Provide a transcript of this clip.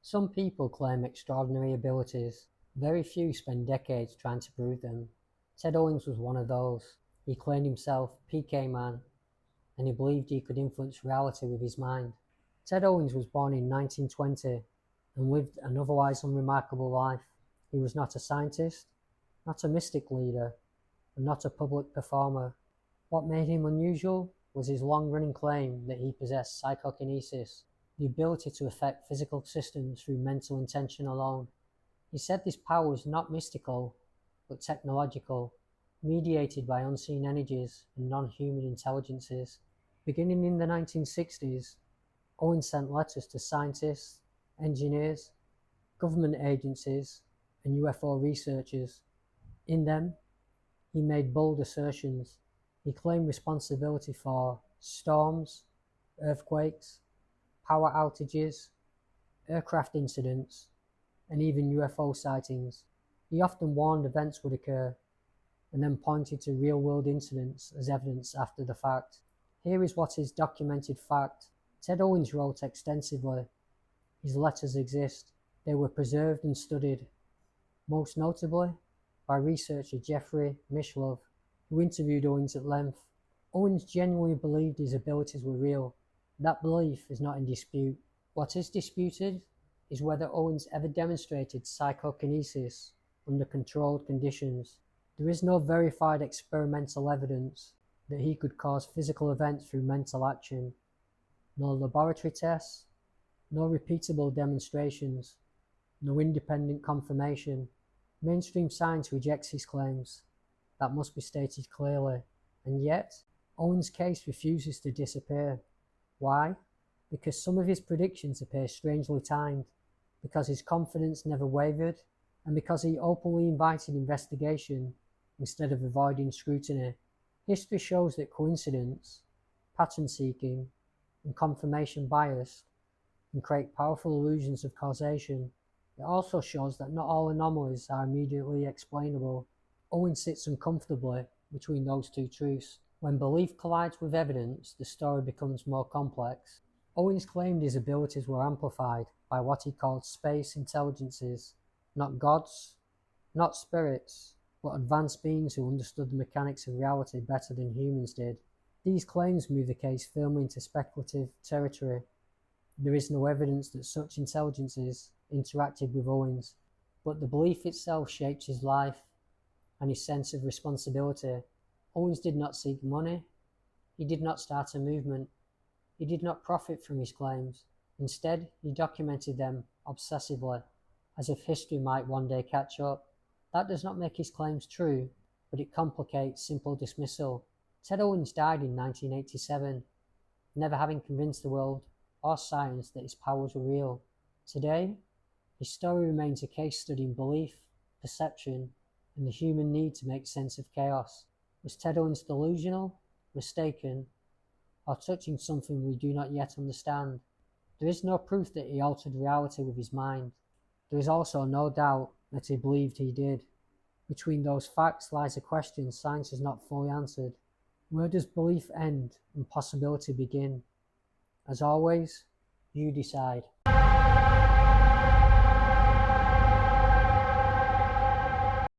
Some people claim extraordinary abilities. Very few spend decades trying to prove them. Ted Owens was one of those. He claimed himself PK Man, and he believed he could influence reality with his mind. Ted Owens was born in 1920 and lived an otherwise unremarkable life. He was not a scientist, not a mystic leader, and not a public performer. What made him unusual was his long-running claim that he possessed psychokinesis, the ability to affect physical systems through mental intention alone. He said this power was not mystical, but technological, mediated by unseen energies and non-human intelligences. Beginning in the 1960s, Owens sent letters to scientists, engineers, government agencies, and UFO researchers. In them, he made bold assertions. He claimed responsibility for storms, earthquakes, power outages, aircraft incidents, and even UFO sightings. He often warned events would occur, and then pointed to real-world incidents as evidence after the fact. Here is what is documented fact. Ted Owens wrote extensively. His letters exist. They were preserved and studied, most notably by researcher Jeffrey Mishlove, who interviewed Owens at length. Owens genuinely believed his abilities were real. That belief is not in dispute. What is disputed is whether Owens ever demonstrated psychokinesis under controlled conditions. There is no verified experimental evidence that he could cause physical events through mental action. No laboratory tests, no repeatable demonstrations, no independent confirmation. Mainstream science rejects his claims. That must be stated clearly. And yet, Owens' case refuses to disappear. Why? Because some of his predictions appear strangely timed, because his confidence never wavered, and because he openly invited investigation instead of avoiding scrutiny. History shows that coincidence, pattern seeking, and confirmation bias can create powerful illusions of causation. It also shows that not all anomalies are immediately explainable. Owens sits uncomfortably between those two truths. When belief collides with evidence, the story becomes more complex. Owens claimed his abilities were amplified by what he called space intelligences, not gods, not spirits, but advanced beings who understood the mechanics of reality better than humans did. These claims move the case firmly into speculative territory. There is no evidence that such intelligences interacted with Owens, but the belief itself shapes his life and his sense of responsibility. Owens did not seek money. He did not start a movement. He did not profit from his claims. Instead, he documented them obsessively, as if history might one day catch up. That does not make his claims true, but it complicates simple dismissal. Ted Owens died in 1987, never having convinced the world or science that his powers were real. Today, his story remains a case study in belief, perception, and the human need to make sense of chaos. Was Ted Owens delusional, mistaken, or touching something we do not yet understand? There is no proof that he altered reality with his mind. There is also no doubt that he believed he did. Between those facts lies a question science has not fully answered. Where does belief end and possibility begin? As always, you decide.